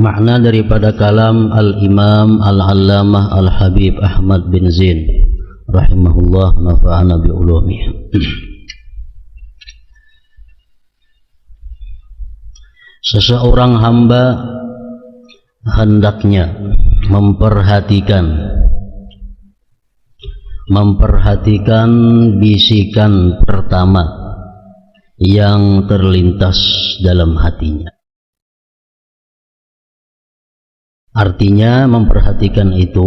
makna daripada kalam Al-Imam Al-Allamah Al-Habib Ahmad bin Zain rahimahullah, nafa'ana bi ulumih. Seseorang hamba hendaknya memperhatikan bisikan pertama yang terlintas dalam hatinya. Artinya memperhatikan itu,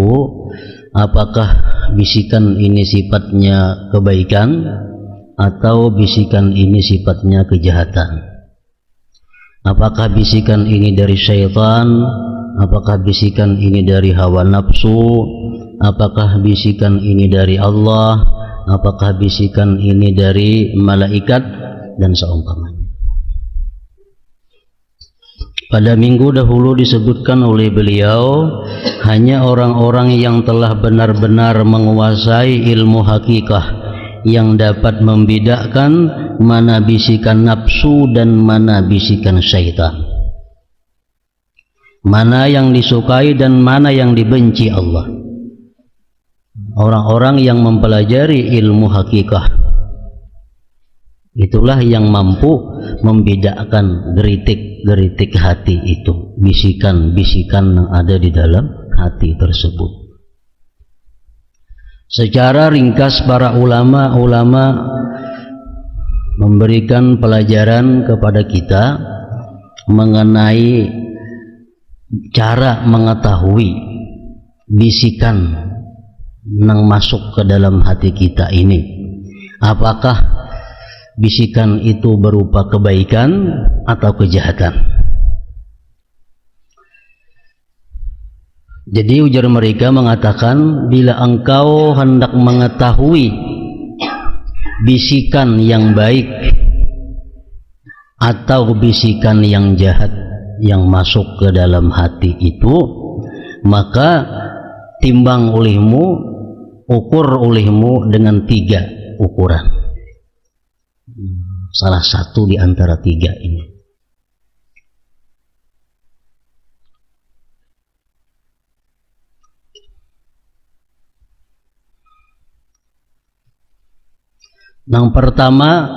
apakah bisikan ini sifatnya kebaikan atau bisikan ini sifatnya kejahatan. Apakah bisikan ini dari syaitan, apakah bisikan ini dari hawa nafsu, apakah bisikan ini dari Allah, apakah bisikan ini dari malaikat, dan seumpamanya. Pada minggu dahulu disebutkan oleh beliau, hanya orang-orang yang telah benar-benar menguasai ilmu hakikah yang dapat membedakan mana bisikan nafsu dan mana bisikan syaitan, mana yang disukai dan mana yang dibenci Allah. Orang-orang yang mempelajari ilmu hakikah, itulah yang mampu membedakan geritik-geritik hati itu, bisikan-bisikan yang ada di dalam hati tersebut. Secara ringkas para ulama memberikan pelajaran kepada kita mengenai cara mengetahui bisikan yang masuk ke dalam hati kita ini. Apakah bisikan itu berupa kebaikan atau kejahatan? Jadi ujar mereka mengatakan, bila engkau hendak mengetahui bisikan yang baik atau bisikan yang jahat yang masuk ke dalam hati itu, maka timbang olehmu, ukur olehmu dengan 3 ukuran. Salah satu di antara 3 ini. Yang pertama,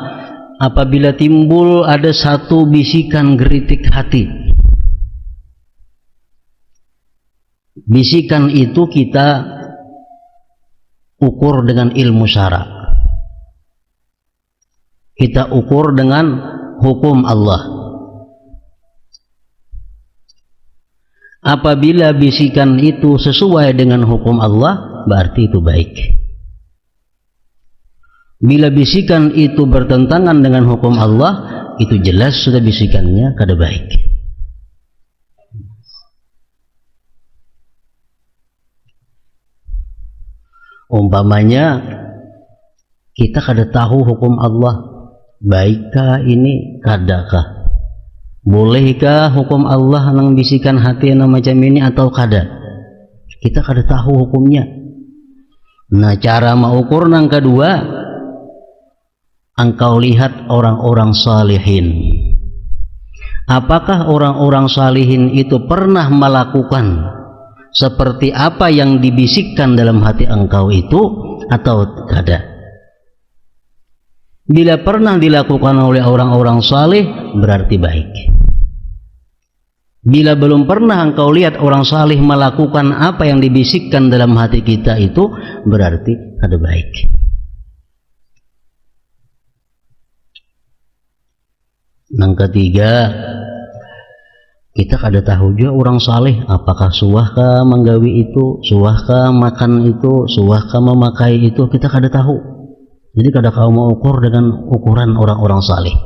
apabila timbul ada satu bisikan geritik hati, bisikan itu kita ukur dengan ilmu syara'. Kita ukur dengan hukum Allah. Apabila bisikan itu sesuai dengan hukum Allah, berarti itu baik. Bila bisikan itu bertentangan dengan hukum Allah, itu jelas sudah bisikannya kada baik. Umpamanya kita kada tahu hukum Allah, baikkah ini, kadakah? Bolehkah hukum Allah nang bisikan hati yang macam ini atau kada? Kita kada tahu hukumnya. Nah, cara mengukur nang kedua, engkau lihat orang-orang salihin. Apakah orang-orang salihin itu pernah melakukan seperti apa yang dibisikkan dalam hati engkau itu atau kada? Bila pernah dilakukan oleh orang-orang saleh, berarti baik. Bila belum pernah engkau lihat orang saleh melakukan apa yang dibisikkan dalam hati kita itu, berarti kada baik. Yang ketiga, kita kada tahu juga orang saleh apakah suahkah menggawi itu, suahkah makan itu, suahkah memakai itu, kita kada tahu. Jadi kada kau mau ukur dengan ukuran orang-orang saleh.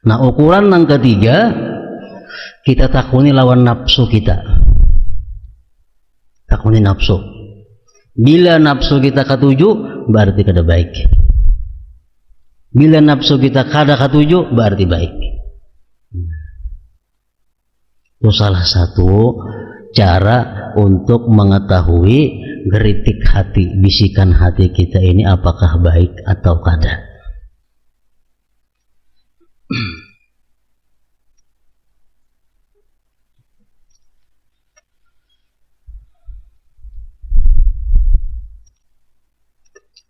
Nah, ukuran yang ketiga, kita takuni lawan nafsu kita. Takuni nafsu. Bila nafsu kita ketuju, berarti kada baik. Bila nafsu kita kada ketuju, berarti baik. Itu salah satu cara untuk mengetahui geritik hati, bisikan hati kita ini apakah baik atau kada.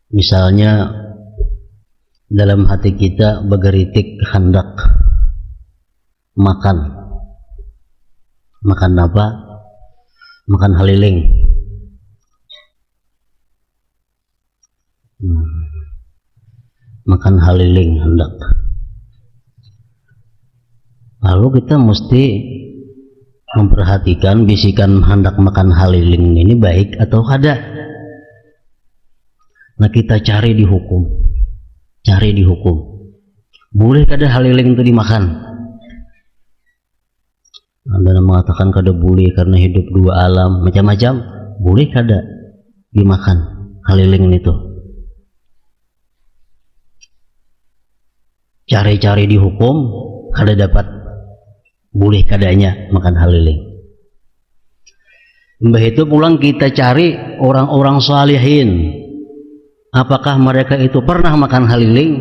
Misalnya dalam hati kita bergeritik hendak makan apa? Makan haliling. Makan haliling hendak. Lalu kita mesti memperhatikan bisikan hendak makan haliling ini baik atau kada. Nah, kita cari di hukum. Boleh kada haliling itu dimakan? Ada yang mengatakan kada boleh karena hidup dua alam, macam-macam. Boleh kada dimakan haliling itu? Cari-cari di hukum, kada dapat boleh kadanya makan haliling. Mbah itu pulang kita cari orang-orang salihin. Apakah mereka itu pernah makan haliling?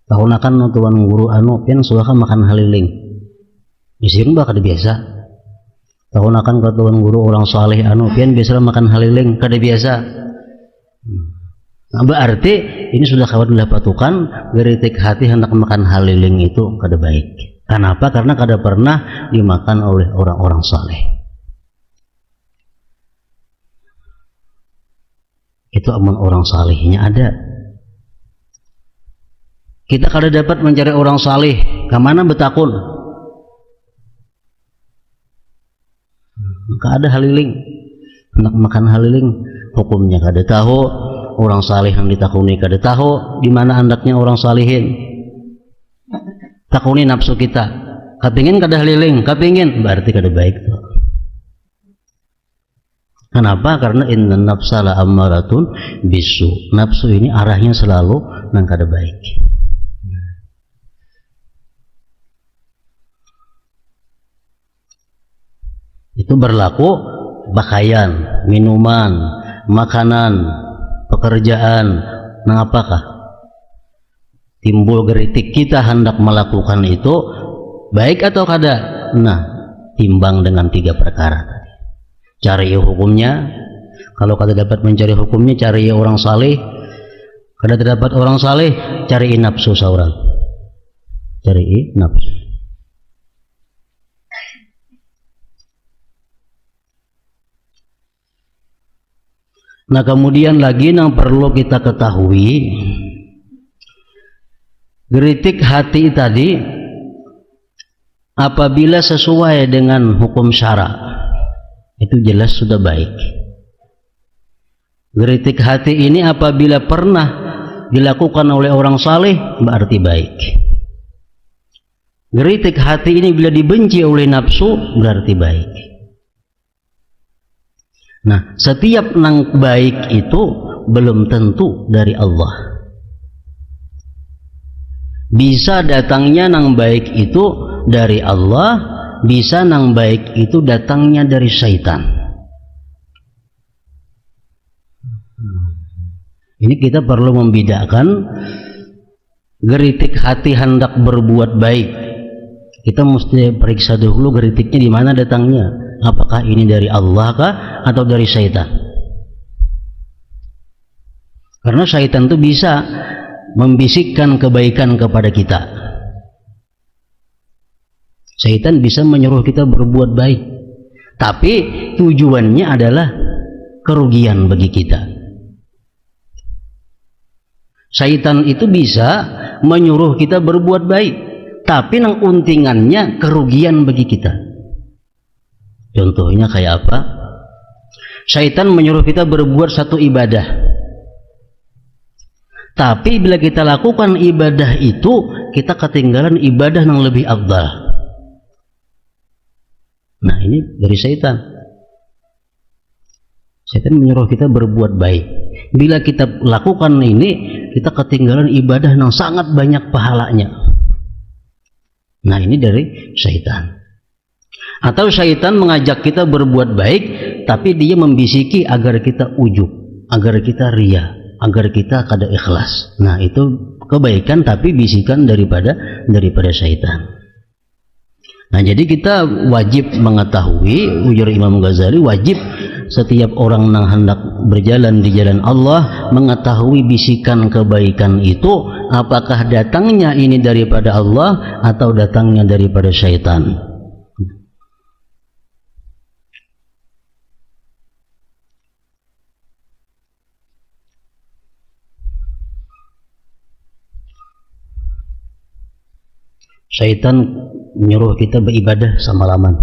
Tahunakan tuan guru pian sudah makan haliling. Isian bah kada biasa. Tahunakan ke tuan guru orang salih pian biasa makan haliling kada biasa. Nah, berarti ini sudah kawan dapatukan geritik hati hendak makan haliling itu kada baik. Kenapa? Karena kada pernah dimakan oleh orang-orang saleh. Itu aman orang salehnya ada. Kita kada dapat mencari orang saleh. Kemana betakun? Maka ada haliling. Hendak makan haliling, hukumnya kada tahu. Orang saleh yang ditakuni kada tahu di mana andaknya orang salihin. Takuni nafsu kita. Kepingin kada haliling, kepingin berarti kada baik tuh. Kenapa? Karena inna nafsa la ammaratun bisu. Nafsu ini arahnya selalu nang kada baik. Itu berlaku pakaian, minuman, makanan, pekerjaan. Nang apakah? Timbul geritik kita hendak melakukan itu baik atau kada? Nah, timbang dengan 3 perkara tadi. Cari hukumnya. Kalau kada dapat mencari hukumnya, cari orang saleh. Kada dapat orang saleh, cari nafsu seorang. Cari nafsu. Nah, kemudian lagi yang perlu kita ketahui, geritik hati tadi apabila sesuai dengan hukum syara itu jelas sudah baik. Geritik hati ini apabila pernah dilakukan oleh orang saleh berarti baik. Geritik hati ini bila dibenci oleh nafsu berarti baik. Nah, setiap nang baik itu belum tentu dari Allah. Bisa datangnya nang baik itu dari Allah, bisa nang baik itu datangnya dari syaitan. Ini kita perlu membedakan geritik hati hendak berbuat baik. Kita mesti periksa dulu geritiknya di mana datangnya. Apakah ini dari Allah kah atau dari syaitan? Karena syaitan itu bisa membisikkan kebaikan kepada kita. Syaitan bisa menyuruh kita berbuat baik, tapi tujuannya adalah kerugian bagi kita. Syaitan itu bisa menyuruh kita berbuat baik, tapi nang untingannya kerugian bagi kita. Contohnya kayak apa? Syaitan menyuruh kita berbuat satu ibadah, tapi bila kita lakukan ibadah itu, kita ketinggalan ibadah yang lebih afdal. Nah, ini dari syaitan. Syaitan menyuruh kita berbuat baik. Bila kita lakukan ini, kita ketinggalan ibadah yang sangat banyak pahalanya. Nah, ini dari syaitan. Atau syaitan mengajak kita berbuat baik, tapi dia membisiki agar kita ujub, agar kita ria, agar kita kada ikhlas. Nah, itu kebaikan tapi bisikan daripada syaitan. Nah, jadi kita wajib mengetahui, ujar Imam Ghazali, wajib setiap orang yang hendak berjalan di jalan Allah mengetahui bisikan kebaikan itu apakah datangnya ini daripada Allah atau datangnya daripada syaitan. Syaitan menyuruh kita beribadah semalaman.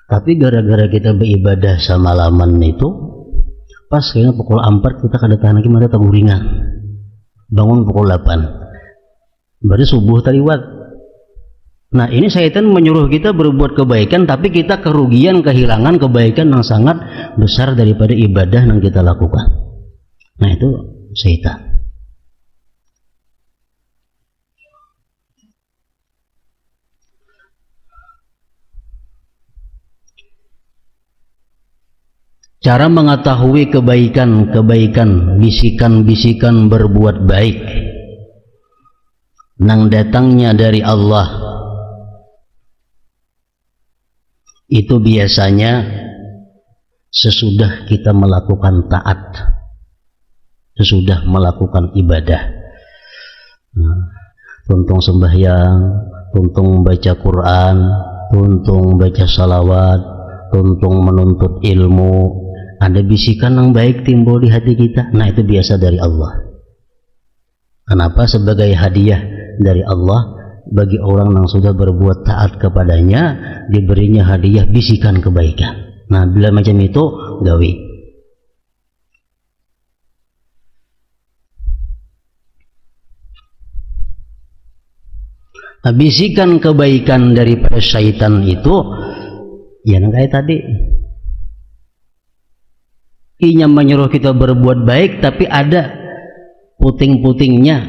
Tapi gara-gara kita beribadah semalaman itu, pas kayaknya pukul 4 kita kedatangan lagi mereka taburingan. Bangun pukul 8. Berarti subuh taliwat. Nah, ini syaitan menyuruh kita berbuat kebaikan, tapi kita kerugian, kehilangan kebaikan yang sangat besar daripada ibadah yang kita lakukan. Nah, itu syaitan. Cara mengetahui kebaikan-kebaikan, bisikan-bisikan berbuat baik nang datangnya dari Allah itu biasanya sesudah kita melakukan taat, sesudah melakukan ibadah, tuntung sembahyang, tuntung baca Quran, tuntung baca salawat, tuntung menuntut ilmu, ada bisikan yang baik timbul di hati kita. Nah, itu biasa dari Allah. Kenapa? Sebagai hadiah dari Allah bagi orang yang sudah berbuat taat kepadanya, diberinya hadiah bisikan kebaikan. Nah, bila macam itu gawi. Nah, bisikan kebaikan daripada syaitan itu ya kayak tadi, inya menyuruh kita berbuat baik, tapi ada puting-putingnya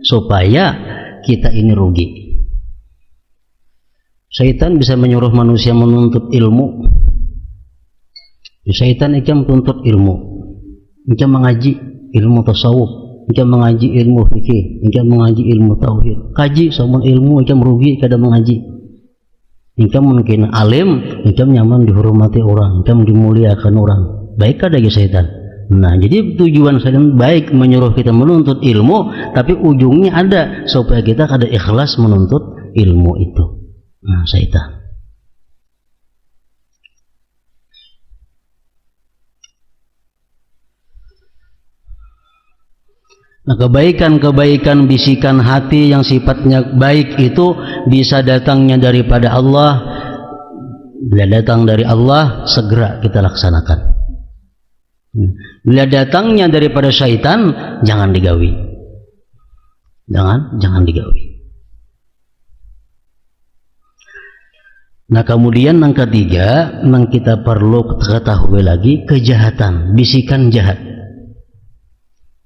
supaya kita ini rugi. Syaitan bisa menyuruh manusia menuntut ilmu. Syaitan ikam tuntut ilmu, ikam mengaji ilmu tasawuf, ikam mengaji ilmu fikih, ikam mengaji ilmu tauhid. Kaji sama ilmu ikam rugi kada mengaji. Ikam mungkin alim, ikam nyaman dihormati orang, ikam dimuliakan orang. Baik ada ya syaitan. Nah, jadi tujuan syaitan baik menyuruh kita menuntut ilmu, tapi ujungnya ada supaya kita kada ikhlas menuntut ilmu itu. Nah, syaitan. Nah, kebaikan-kebaikan bisikan hati yang sifatnya baik itu bisa datangnya daripada Allah. Bila datang dari Allah, segera kita laksanakan. Bila datangnya daripada syaitan, jangan digawi. Jangan digawi. Nah, kemudian yang ketiga, yang kita perlu ketahui lagi, kejahatan, bisikan jahat.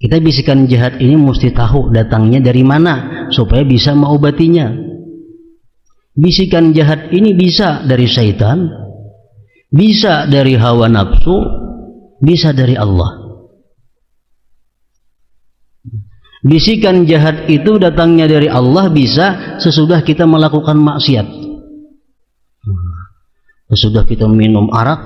Kita bisikan jahat ini mesti tahu datangnya dari mana supaya bisa mengobatinya. Bisikan jahat ini bisa dari syaitan, bisa dari hawa nafsu, bisa dari Allah. Bisikan jahat itu datangnya dari Allah bisa sesudah kita melakukan maksiat. Sesudah kita minum arak,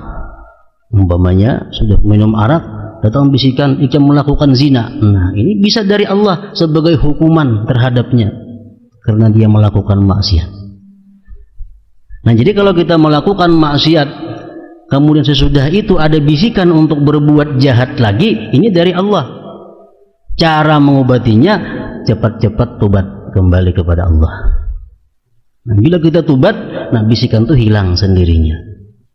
umpamanya sudah minum arak, datang bisikan ikam melakukan zina. Nah, ini bisa dari Allah sebagai hukuman terhadapnya karena dia melakukan maksiat. Nah, jadi kalau kita melakukan maksiat, kemudian sesudah itu ada bisikan untuk berbuat jahat lagi, ini dari Allah. Cara mengobatinya, cepat-cepat tobat kembali kepada Allah. Nah, bila kita tobat, nah bisikan itu hilang sendirinya.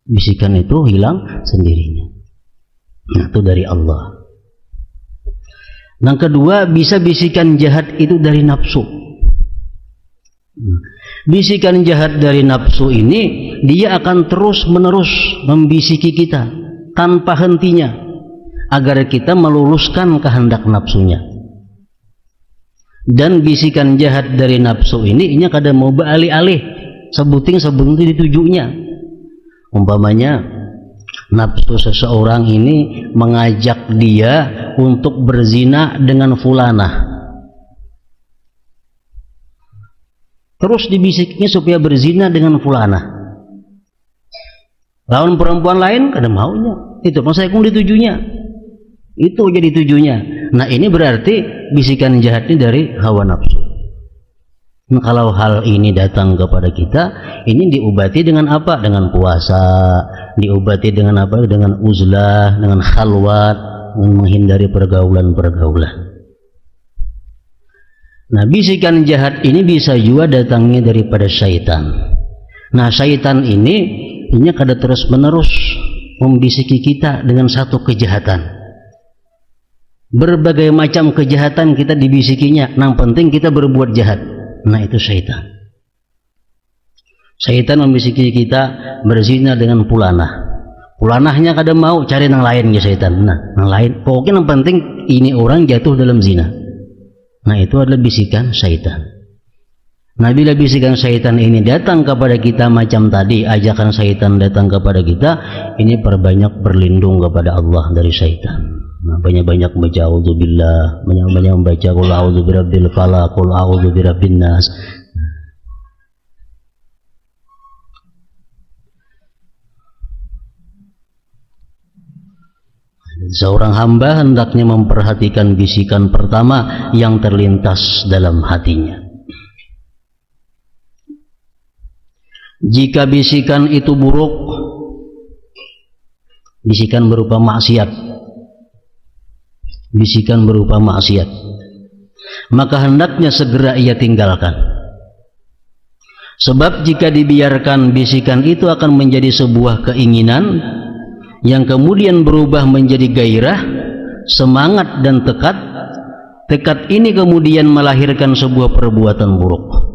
Bisikan itu hilang sendirinya. Nah, itu dari Allah. Yang kedua, bisa bisikan jahat itu dari nafsu. Bisikan jahat dari nafsu ini, dia akan terus-menerus membisiki kita tanpa hentinya agar kita meluluskan kehendak nafsunya. Dan bisikan jahat dari nafsu ini kada mau beralih-alih, sebuting ditujunya. Umpamanya nafsu seseorang ini mengajak dia untuk berzina dengan fulanah, terus dibisiknya supaya berzina dengan fulanah. Lawan perempuan lain kada maunya. Itu maksudku ditujunya. Itu jadi tujunya. Nah, ini berarti bisikan jahat ini dari hawa nafsu. Nah, kalau hal ini datang kepada kita, ini diobati dengan apa? Dengan puasa, diobati dengan apa? Dengan uzlah, dengan khalwat, menghindari pergaulan-pergaulan. Nah, bisikan jahat ini bisa juga datangnya daripada syaitan. Nah, syaitan ini kada terus-menerus membisiki kita dengan satu kejahatan. Berbagai macam kejahatan kita dibisikinya, yang penting kita berbuat jahat. Nah, itu syaitan. Syaitan membisiki kita berzina dengan pulanah. Pulanahnya kada mau, cari yang lain ya syaitan. Nah, yang lain. Pokoknya yang penting ini orang jatuh dalam zina. Nah, itu adalah bisikan syaitan. Nah, bila bisikan syaitan ini datang kepada kita macam tadi, ajakan syaitan datang kepada kita, ini perbanyak berlindung kepada Allah dari syaitan. Nah, banyak-banyak membaca auzubillah, banyak-banyak membaca qul a'udzu birabbil falaq, qul a'udzu birabbin nas. Seorang hamba hendaknya memperhatikan bisikan pertama yang terlintas dalam hatinya. Jika bisikan itu buruk, bisikan berupa maksiat, maka hendaknya segera ia tinggalkan. Sebab jika dibiarkan, bisikan itu akan menjadi sebuah keinginan yang kemudian berubah menjadi gairah, semangat dan tekad. Tekad ini kemudian melahirkan sebuah perbuatan buruk.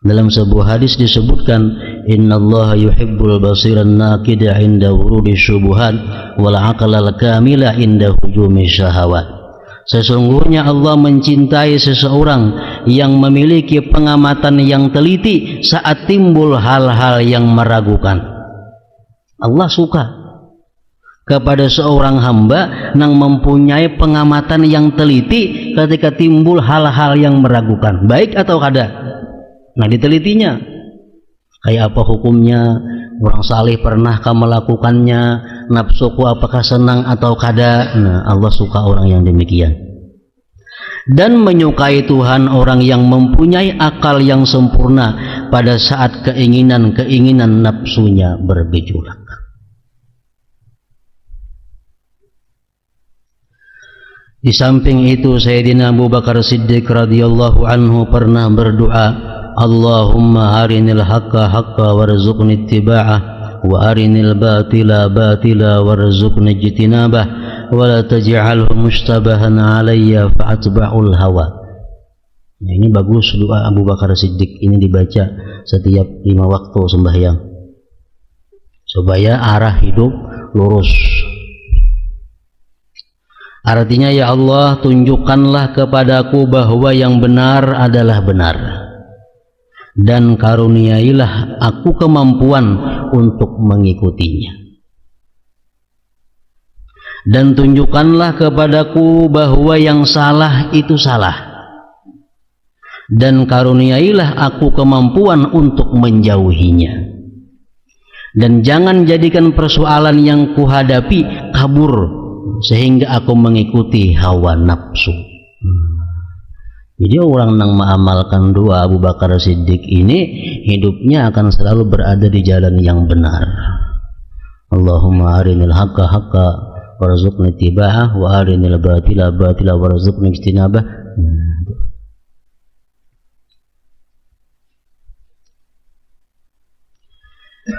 Dalam sebuah hadis disebutkan, innallaha yuhibbul basiran naqida 'inda wurudi syubuhat wal 'aqlal kamila 'inda hujumi syahawat. Sesungguhnya Allah mencintai seseorang yang memiliki pengamatan yang teliti saat timbul hal-hal yang meragukan. Allah suka kepada seorang hamba yang mempunyai pengamatan yang teliti ketika timbul hal-hal yang meragukan, baik atau kada. Nah, ditelitinya, kayak apa hukumnya, orang saleh pernahkah melakukannya, nafsuku apakah senang atau kada. Nah, Allah suka orang yang demikian. Dan menyukai Tuhan orang yang mempunyai akal yang sempurna pada saat keinginan-keinginan nafsunya bergejolak. Di samping itu, Sayyidina Abu Bakar Siddiq radhiyallahu anhu pernah berdoa, Allahumma arinil haqqa haqqa warzuqni ittiba'ah wa arinil batila batila warzuqni ijtinabah wa la taj'alhu mushtabahan alayya fa'atba'ul hawa. Nah, ini bagus doa Abu Bakar Siddiq, ini dibaca setiap 5 waktu sembahyang supaya arah hidup lurus. Artinya, ya Allah, tunjukkanlah kepadaku bahwa yang benar adalah benar, dan karuniailah aku kemampuan untuk mengikutinya. Dan tunjukkanlah kepadaku bahwa yang salah itu salah, dan karuniailah aku kemampuan untuk menjauhinya. Dan jangan jadikan persoalan yang kuhadapi kabur sehingga aku mengikuti hawa nafsu. Jadi orang yang mengamalkan doa Abu Bakar Siddiq ini, hidupnya akan selalu berada di jalan yang benar. Allahumma arinil haqqa haqqa warzuqni ittiba'ah wa arinil batila batila warzuqni ijtinabah.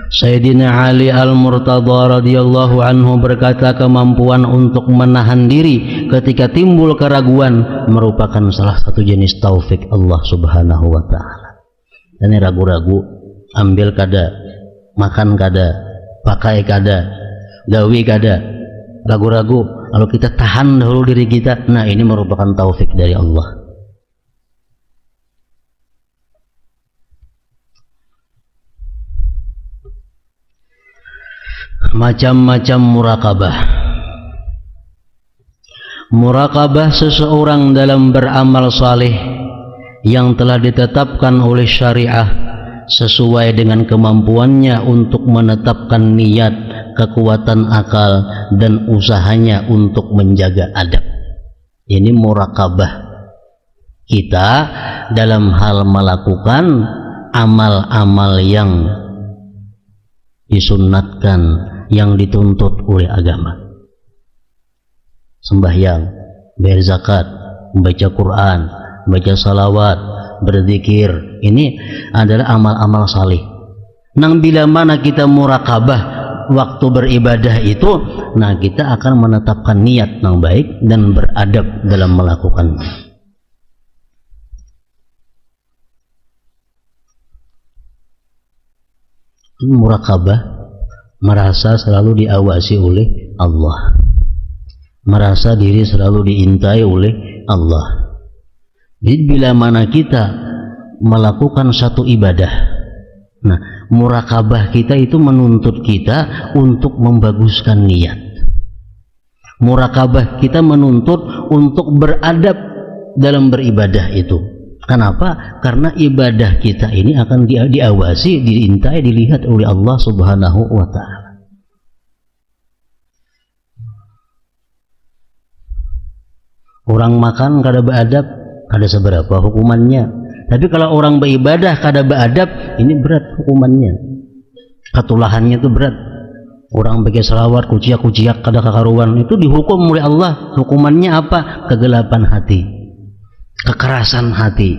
Sayyidina Ali Al-Murtadha radhiyallahu anhu berkata, kemampuan untuk menahan diri ketika timbul keraguan merupakan salah satu jenis taufik Allah Subhanahu wa taala. Dan ragu-ragu, ambil kada, makan kada, pakai kada, gawi kada, ragu-ragu, kalau kita tahan dahulu diri kita, nah ini merupakan taufik dari Allah. Macam-macam murakabah. Murakabah seseorang dalam beramal saleh yang telah ditetapkan oleh syariah sesuai dengan kemampuannya untuk menetapkan niat, kekuatan akal, dan usahanya untuk menjaga adab. Ini murakabah kita dalam hal melakukan amal-amal yang disunnatkan, yang dituntut oleh agama. Sembahyang, bayar zakat, membaca Quran, baca salawat, berzikir, ini adalah amal-amal salih. Nang bila mana kita murakabah waktu beribadah itu, nah kita akan menetapkan niat yang baik dan beradab dalam melakukannya. Murakabah merasa selalu diawasi oleh Allah, merasa diri selalu diintai oleh Allah. Jadi bila mana kita melakukan satu ibadah, nah murakabah kita itu menuntut kita untuk membaguskan niat. Murakabah kita menuntut untuk beradab dalam beribadah itu. Kenapa? Karena ibadah kita ini akan diawasi, diintai, dilihat oleh Allah Subhanahu wa ta'ala. Orang makan kada beradab, kada seberapa hukumannya. Tapi kalau orang beribadah kada beradab, ini berat hukumannya. Ketulahannya itu berat. Orang pakai selawat, kuciak-kuciak kada kakaruan, itu dihukum oleh Allah. Hukumannya apa? Kegelapan hati, kekerasan hati.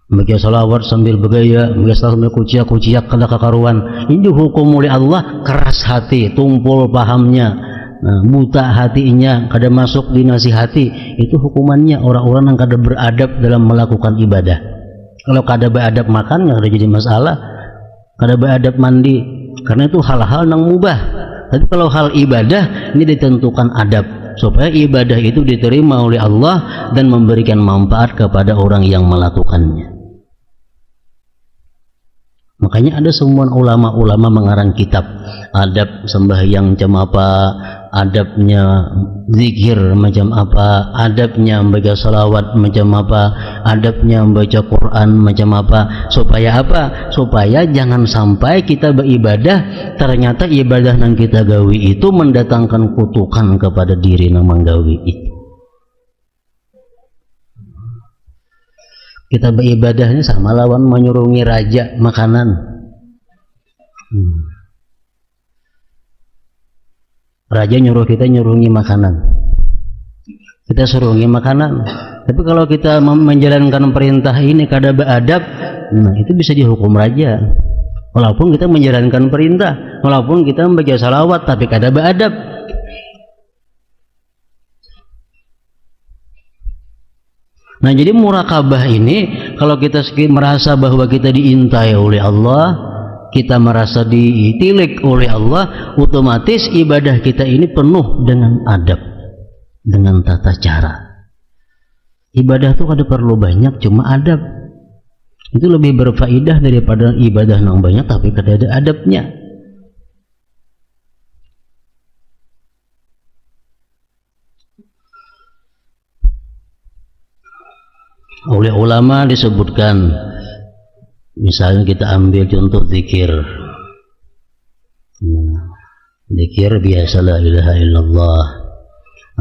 Pakai selawat sambil bergaya, pakai selawat sambil kuciak-kuciak kada kakaruan, ini dihukum oleh Allah. Keras hati, tumpul pahamnya, buta hatinya, kada masuk dinasihati, itu hukumannya orang-orang yang kada beradab dalam melakukan ibadah. Kalau kada beradab makan nggak ada jadi masalah, kada beradab mandi, karena itu hal-hal yang mubah. Tapi kalau hal ibadah ini ditentukan adab supaya ibadah itu diterima oleh Allah dan memberikan manfaat kepada orang yang melakukannya. Makanya ada semua ulama-ulama mengarang kitab adab sembahyang macam apa, adabnya zikir macam apa, adabnya membaca salawat macam apa, adabnya membaca Quran macam apa. Supaya apa? Supaya jangan sampai kita beribadah ternyata ibadah yang kita gawi itu mendatangkan kutukan kepada diri yang menggawi itu. Kita beribadahnya sama lawan menyurungi raja makanan. Raja nyuruh kita nyurungi makanan, kita surungi makanan. Tapi kalau kita menjalankan perintah ini kada beradab, nah itu bisa dihukum raja. Walaupun kita menjalankan perintah, walaupun kita membaca salawat, tapi kada beradab. Nah jadi murakabah ini, kalau kita merasa bahwa kita diintai oleh Allah, kita merasa ditilik oleh Allah, otomatis ibadah kita ini penuh dengan adab, dengan tata cara. Ibadah itu kada perlu banyak, cuma adab. Itu lebih berfaedah daripada ibadah yang banyak tapi kada ada adabnya. Oleh ulama disebutkan, misalnya kita ambil contoh zikir. Zikir biasa la ilaha illallah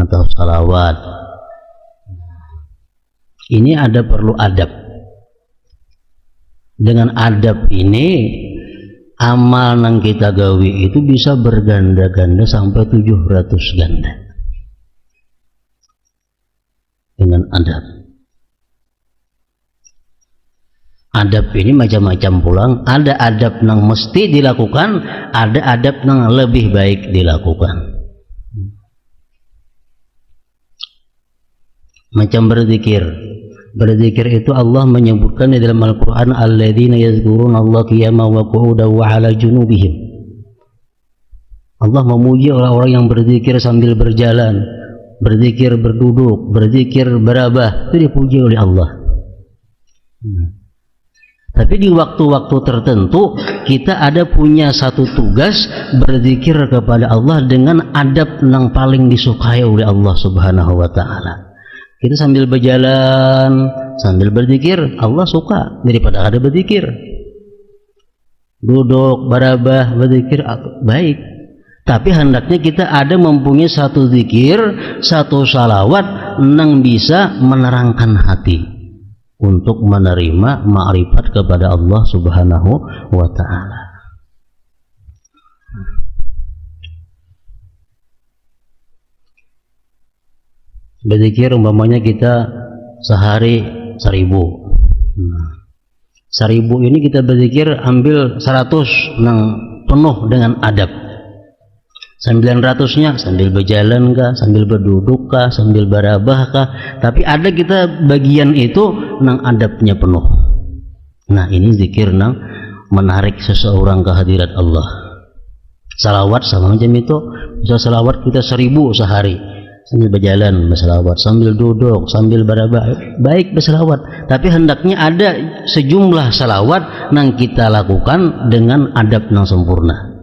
atau salawat. Ini ada perlu adab. Dengan adab ini amal yang kita gawi itu bisa berganda-ganda sampai 700 ganda. Dengan adab. Adab ini macam-macam pulang. Ada adab yang mesti dilakukan, ada adab yang lebih baik dilakukan. Macam berzikir. Berzikir itu Allah menyebutkan di dalam Al-Quran, alladzina yazkuruna Allah qiyaman wa qu'udan wa 'ala junubihim. Allah memuji orang-orang yang berzikir sambil berjalan, berzikir berduduk, berzikir berabah, itu dipuji oleh Allah. Tapi di waktu-waktu tertentu kita ada punya satu tugas berzikir kepada Allah dengan adab yang paling disukai oleh Allah Subhanahu wa ta'ala. Kita sambil berjalan, sambil berzikir, Allah suka daripada ada berzikir. Duduk, barabah, berzikir, baik. Tapi hendaknya kita ada mempunyai satu zikir, satu salawat yang bisa menerangkan hati untuk menerima ma'rifat kepada Allah Subhanahu wa ta'ala. Berzikir umpamanya kita sehari 1000. 1000 ini kita berzikir ambil 100 yang penuh dengan adab. 900-nya sambil berjalan kah, sambil berduduk kah, sambil barabah kah, tapi ada kita bagian itu nang adabnya penuh. Nah, ini zikir nang menarik seseorang ke hadirat Allah. Salawat sama macam itu. Bisa salawat kita 1000 sehari, sambil berjalan bersalawat, sambil duduk, sambil barabah, baik bersalawat. Tapi hendaknya ada sejumlah salawat nang kita lakukan dengan adab nang sempurna.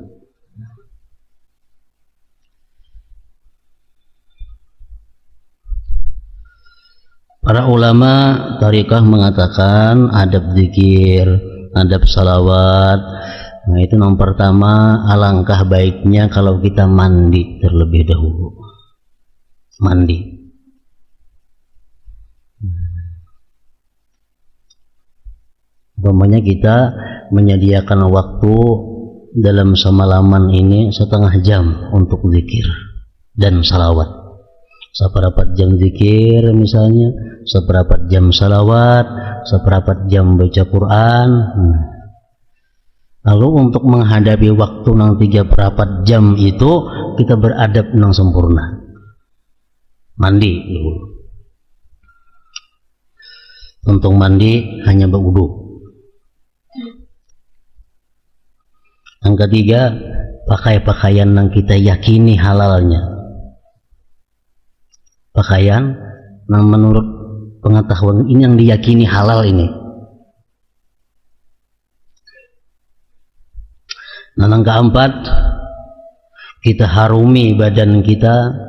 Para ulama tariqah mengatakan adab zikir, adab salawat. Nah, itu yang pertama, alangkah baiknya kalau kita mandi terlebih dahulu. Mandi. Umpamanya kita menyediakan waktu dalam semalaman ini setengah jam untuk zikir dan salawat. Seperempat jam zikir misalnya, seperempat jam salawat, seperempat jam baca Quran. Lalu untuk menghadapi waktu nang 3/4 jam itu kita beradab nang sempurna. Mandi dulu. Untuk mandi hanya berwudu. Yang ketiga, pakai pakaian yang kita yakini halalnya. Pakaian yang menurut pengetahuan ini yang diyakini halal ini. Nah, yang keempat, kita harumi badan kita,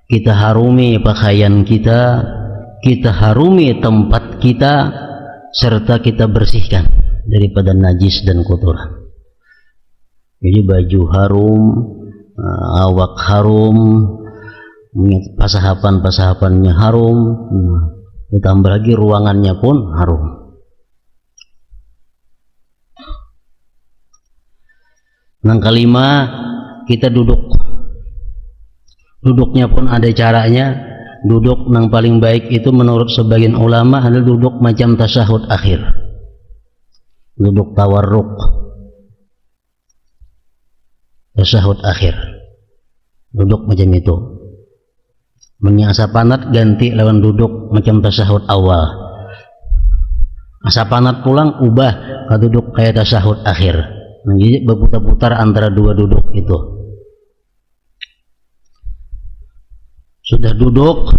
kita harumi pakaian kita, kita harumi tempat kita, serta kita bersihkan daripada najis dan kotoran. Jadi baju harum, awak harum, pasahapan-pasahapannya harum, ditambah lagi ruangannya pun harum. Yang kelima, kita duduknya pun ada caranya. Duduk yang paling baik itu menurut sebagian ulama adalah duduk macam tasyahud akhir, duduk tawarruk, tasyahud akhir, duduk macam itu. Asa panat ganti lawan duduk macam tasyahud awal. Asa panat pulang ubah ke duduk kayak tasyahud akhir. Jadi berputar-putar antara dua duduk itu. Sudah duduk,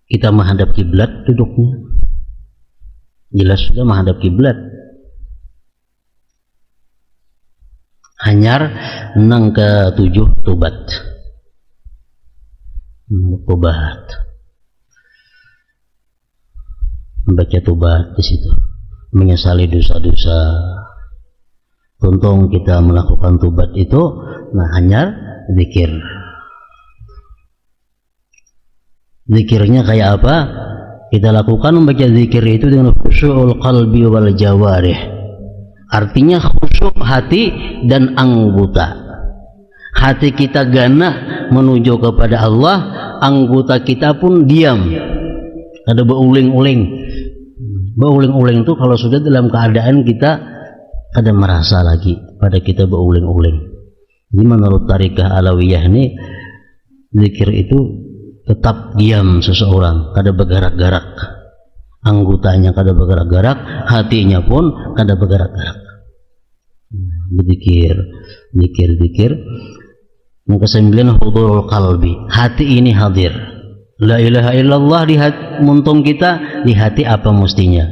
kita menghadap kiblat duduknya. Jelas sudah menghadap kiblat. Hanyar nang ke-7 tobat. Tobat. Membaca tobat di situ. Menyesali dosa-dosa. Untung kita melakukan tobat itu, nah hanyar zikir. Zikirnya kayak apa? Kita lakukan membaca zikir itu dengan khusyu'ul qalbi wal jawarih. Artinya khusyuk hati dan anggota. Hati kita gana menuju kepada Allah, anggota kita pun diam. Ada beruling-uling. Beruling-uling itu kalau sudah dalam keadaan kita ada merasa lagi pada kita beruling-uling. Jadi menurut tariqah Alawiyah ini, zikir itu tetap diam seseorang, kada bergerak-gerak. Anggotanya kada bergerak-gerak, hatinya pun kada bergerak-gerak. Berzikir, zikir. Yang ke-9, hudurul qalbi. Hati ini hadir. La ilaha illallah di hati muntung kita, di hati apa mestinya.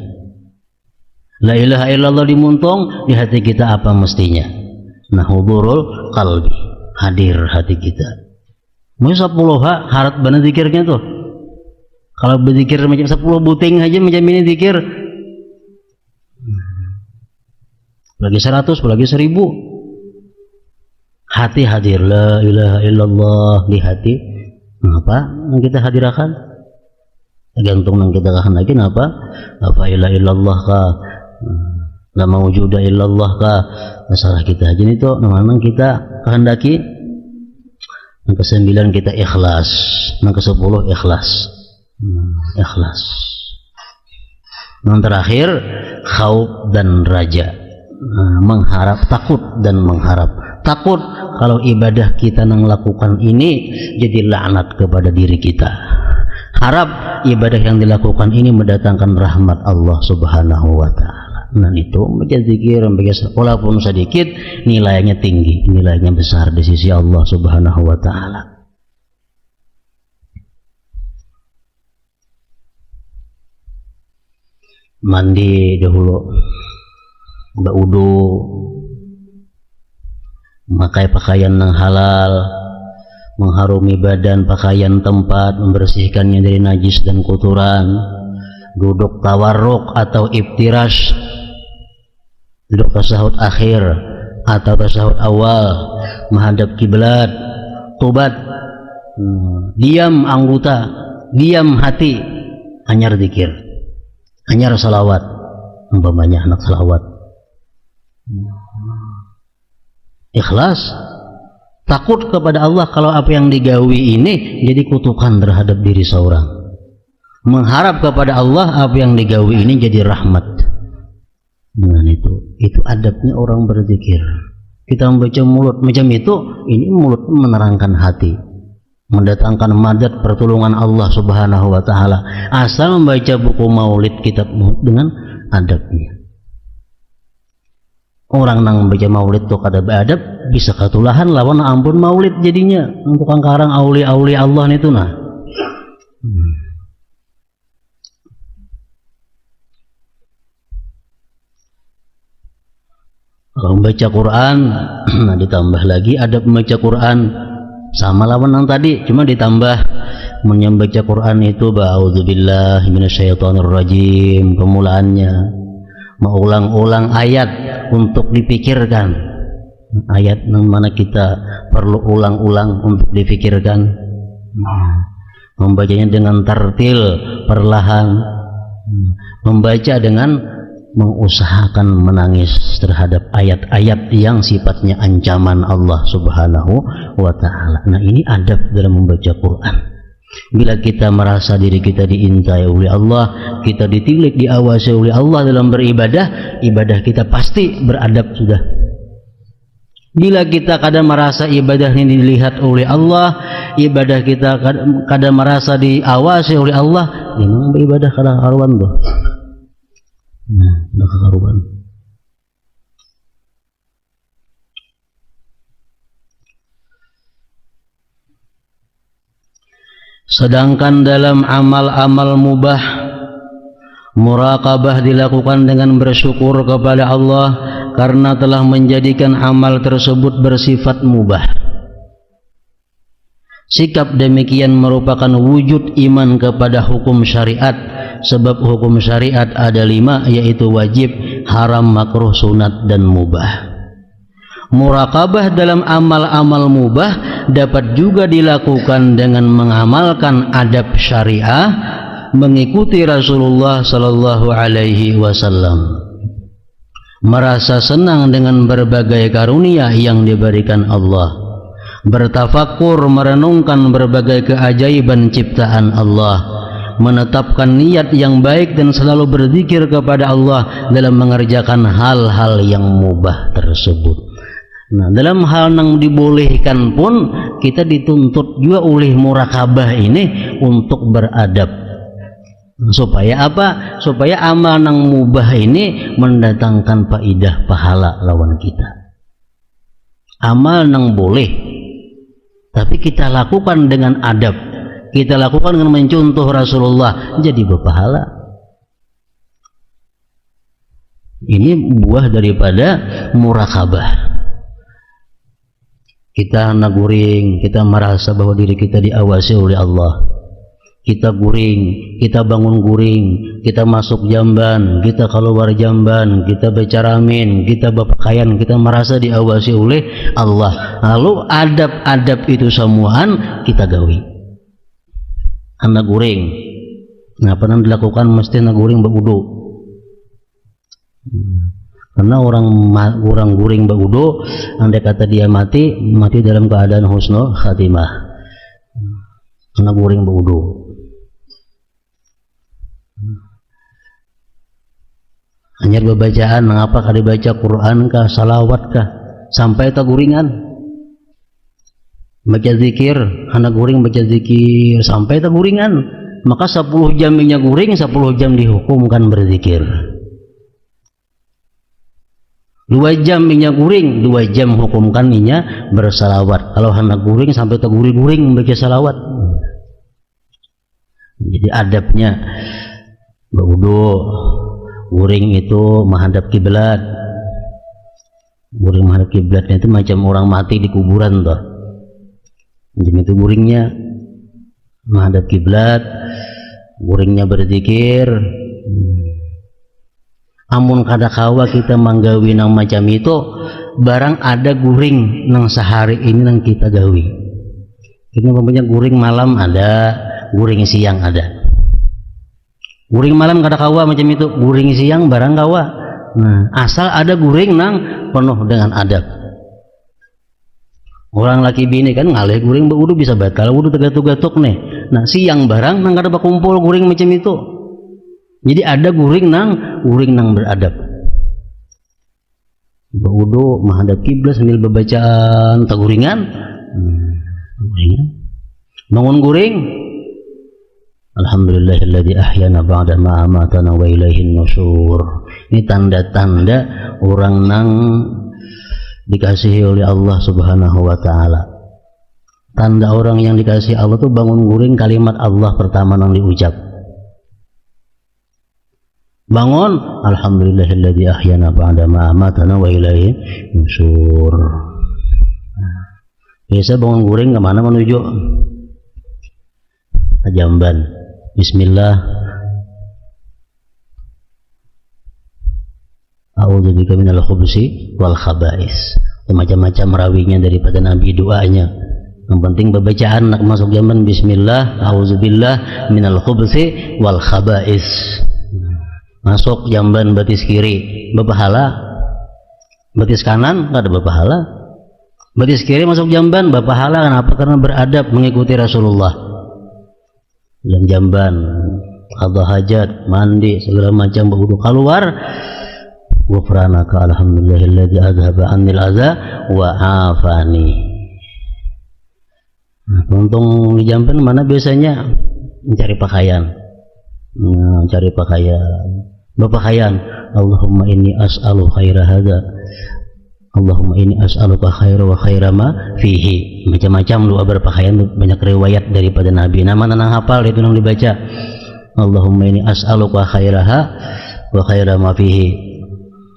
La ilaha illallah di muntung, di hati kita apa mestinya. Nah, hudurul qalbi. hadir hati kita. Mau 10 harap benar zikirnya tuh. Kalau berzikir macam 10 buting aja macam ini zikir. Lagi 100, lagi 1000. Hati hadir, la ilaha illallah di hati. Apa yang kita hadirkan? Tergantung yang kita kehendaki apa? Apa ilaha illallah kah? La mawjuda illallah kah? Masalah kita aja itu memang kita kehendaki. Yang ke-9 kita ikhlas. Yang ke-10 ikhlas. Ikhlas. Yang terakhir khauf dan raja. Mengharap, takut dan mengharap. Takut kalau ibadah kita yang lakukan ini jadi laknat kepada diri kita. Harap ibadah yang dilakukan ini mendatangkan rahmat Allah Subhanahu wa taala. Nah itu baca zikir, baca walaupun sedikit nilainya tinggi, nilainya besar di sisi Allah Subhanahu wa taala. Mandi dahulu, berwudu, memakai pakaian yang halal, mengharumi badan, pakaian, tempat, membersihkannya dari najis dan kotoran, duduk tawarruk atau iftirash, duduk tasahud akhir atau tasahud awal, menghadap kiblat, tobat, diam anggota, diam hati, anyar zikir, anyar salawat, umpamanya anak salawat. Ikhlas, takut kepada Allah kalau apa yang digawi ini jadi kutukan terhadap diri seorang. Mengharap kepada Allah apa yang digawi ini jadi rahmat. Nah itu adabnya orang berzikir. Kita membaca mulut macam itu, ini mulut menerangkan hati, mendatangkan madad pertolongan Allah Subhanahu wa taala. Asal membaca buku maulid kitab dengan adabnya. Orang yang membaca maulid itu kada beradab bisa ketulahan lawan ampun maulid jadinya untuk angkarang auli-auli Allah itu nah. Kalau membaca Quran, nah ditambah lagi adab membaca Quran sama lawan yang tadi, cuma ditambah membaca Quran itu ba'udzubillahi minasyaitonirrajim pemulaannya. Mengulang-ulang ayat untuk dipikirkan, ayat yang mana kita perlu ulang-ulang untuk dipikirkan, membacanya dengan tartil perlahan, membaca dengan mengusahakan menangis terhadap ayat-ayat yang sifatnya ancaman Allah Subhanahu wa taala. Nah ini adab dalam membaca Quran. Bila kita merasa diri kita diintai oleh Allah, kita ditilik, diawasi oleh Allah dalam beribadah, ibadah kita pasti beradab sudah. Bila kita kadang merasa ibadah ini dilihat oleh Allah, ibadah kita kadang merasa diawasi oleh Allah, memang beribadah kadang karuan tuh. Udah karuan. Sedangkan dalam amal-amal mubah, muraqabah dilakukan dengan bersyukur kepada Allah karena telah menjadikan amal tersebut bersifat mubah. Sikap demikian merupakan wujud iman kepada hukum syariat, sebab hukum syariat ada 5, yaitu wajib, haram, makruh, sunat, dan mubah. Muraqabah dalam amal-amal mubah dapat juga dilakukan dengan mengamalkan adab syariah, mengikuti Rasulullah sallallahu alaihi wasallam, merasa senang dengan berbagai karunia yang diberikan Allah, bertafakur merenungkan berbagai keajaiban ciptaan Allah, menetapkan niat yang baik dan selalu berzikir kepada Allah dalam mengerjakan hal-hal yang mubah tersebut. Nah, dalam hal yang dibolehkan pun kita dituntut juga oleh muraqabah ini untuk beradab. Supaya apa? Supaya amal yang mubah ini mendatangkan faidah pahala lawan kita. Amal yang boleh, tapi kita lakukan dengan adab, kita lakukan dengan mencontoh Rasulullah, jadi berpahala. Ini buah daripada muraqabah. Kita naguring, kita merasa bahwa diri kita diawasi oleh Allah. Kita guring, kita bangun guring, kita masuk jamban, kita keluar jamban, kita bicara amin, kita berpakaian, kita merasa diawasi oleh Allah. Lalu adab-adab itu semuaan kita gawi. Anak guring, nah pernah dilakukan mesti naguring berwudu. Karena orang guring berwudu, andai kata dia mati dalam keadaan husnul khatimah. Anak guring berwudu. Hanya bacaan, mengapa kah dibaca Quran kah, salawat kah, sampai tak guringan. Baca zikir, anak guring baca zikir sampai tak guringan. Maka 10 jam minyak guring, 10 jam dihukumkan berzikir. 2 jam minyak guring, 2 jam hukumkan minyak bersalawat. Kalau hendak guring sampai terguring-guring membaca salawat. Jadi adabnya berwudu, guring itu menghadap kiblat. Guring menghadap kiblatnya itu macam orang mati di kuburan toh. Jadi itu guringnya menghadap kiblat, guringnya berzikir. Amun kadakawa kita manggawi nang macam itu, barang ada guring nang sehari ini nang kita gawi. Kita punya guring malam ada, guring siang ada. Guring malam kadakawa macam itu, guring siang barang kawa. Nah, asal ada guring nang penuh dengan adab. Orang laki bini kan ngalih guring berwudu bisa batal wudu tegatuk-gatuk nih. Nah, siang barang nang kada berkumpul guring macam itu. Jadi ada guring nang beradab. Berwudu menghadap kiblat sambil bacaan taguringan. Bangun guring. Alhamdulillahilladzi ahyana ba'da ma amatana wa ilaihin nusyur. Ini tanda-tanda orang nang dikasihi oleh Allah Subhanahu wa taala. Tanda orang yang dikasihi Allah tuh bangun guring kalimat Allah pertama nang diucap. Bangun, alhamdulillahilladzi ahyana ba'da ma amatana wa ilaihi nusyur. Biasa bangun guring kemana menuju? Ke jamban. Bismillah. A'udzubika minal khubusi wal khaba'is. Macam-macam rawinya daripada Nabi doanya. Yang penting bacaan nak masuk jamban bismillah, a'udzubillah minal khubusi wal khaba'is. Masuk jamban batis kiri berpahala, batis kanan nggak ada berpahala. Batis kiri masuk jamban berpahala. Kenapa? Karena beradab mengikuti Rasulullah dalam jamban, qadha hajat, mandi segala macam, berwudu keluar. Ghufranaka alhamdulillahilladzi azhaba 'annil adza wa 'afani. Nah, untung di jamban mana biasanya mencari pakaian. Cari pakaian. Berpakaian, Allahumma inni as'alu khaira hadza, Allahumma inni as'aluka khaira wa khaira ma fihi. Macam-macam doa berpakaian, banyak riwayat daripada Nabi. Nama nang hafal itu nang dibaca. Allahumma inni as'aluka khairaha wa khaira ma fihi.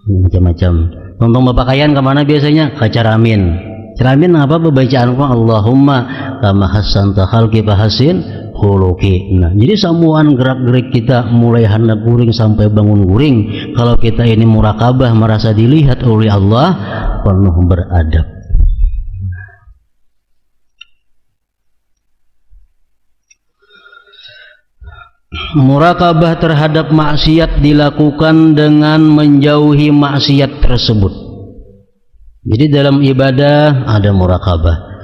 Macam-macam. Untuk berpakaian kemana biasanya? Ke caramin. Caramin apa bacaan? Allahumma kama hassanta khalqi fahasin khuluqi. Nah, jadi semuaan gerak-gerik kita mulai hendak guring sampai bangun guring, kalau kita ini murakabah merasa dilihat oleh Allah, penuh beradab. Murakabah terhadap maksiat dilakukan dengan menjauhi maksiat tersebut. Jadi dalam ibadah ada murakabah.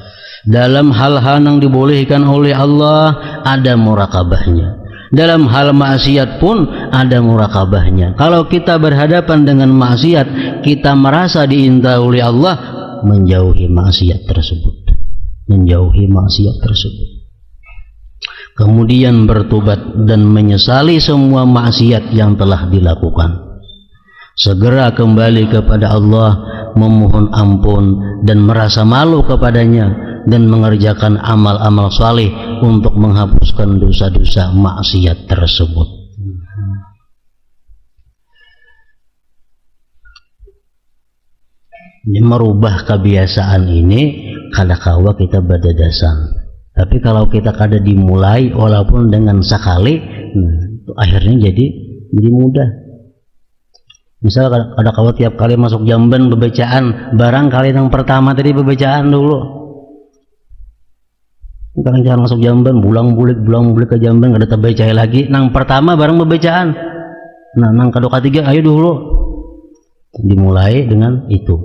Dalam hal-hal yang dibolehkan oleh Allah ada murakabahnya. Dalam hal maksiat pun ada murakabahnya. Kalau kita berhadapan dengan maksiat, kita merasa diintai oleh Allah, menjauhi maksiat tersebut. Menjauhi maksiat tersebut. Kemudian bertobat dan menyesali semua maksiat yang telah dilakukan. Segera kembali kepada Allah, memohon ampun dan merasa malu kepadanya, dan mengerjakan amal-amal saleh untuk menghapuskan dosa-dosa maksiat tersebut. Merubah kebiasaan ini kada kawa kita badadasan. Tapi kalau kita kada dimulai walaupun dengan sekali, itu akhirnya jadi mudah. Misal kada kawa tiap kali masuk jamban bebacaan, barangkali yang pertama tadi bebacaan dulu. Kalau jangan masuk jamban, bulang bulik ke jamban kada terbacai lagi. Nang pertama barang bebacaan. Nah, nang kedua ketiga ayo dulu. Dimulai dengan itu.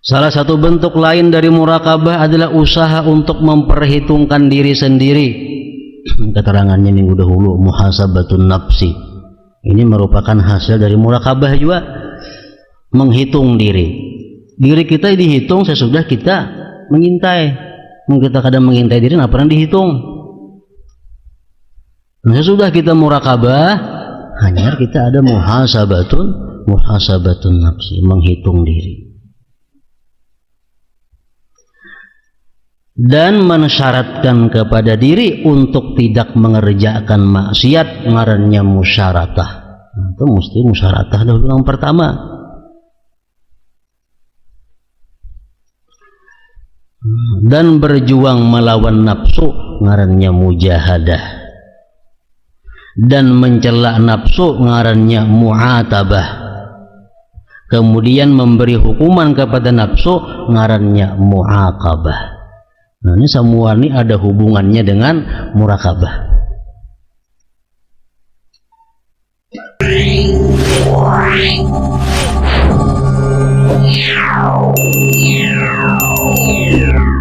Salah satu bentuk lain dari muraqabah adalah usaha untuk memperhitungkan diri sendiri. Keterangannya minggu dahulu, muhasabatun nafsi. Ini merupakan hasil dari muraqabah juga, menghitung diri. Diri kita dihitung sesudah kita mengintai. Kita kadang mengintai diri, nggak pernah dihitung. Nah, sesudah kita muraqabah, hanya kita ada muhasabatun nafsi, menghitung diri. Dan mensyaratkan kepada diri untuk tidak mengerjakan maksiat, ngarannya musyaratah. Itu mesti musyaratah dahulu yang pertama. Dan berjuang melawan nafsu, ngarannya mujahadah. Dan mencela nafsu, ngarannya mu'atabah. Kemudian memberi hukuman kepada nafsu, ngarannya mu'aqabah. Nah, ini semua ini ada hubungannya dengan muraqabah. Yeah.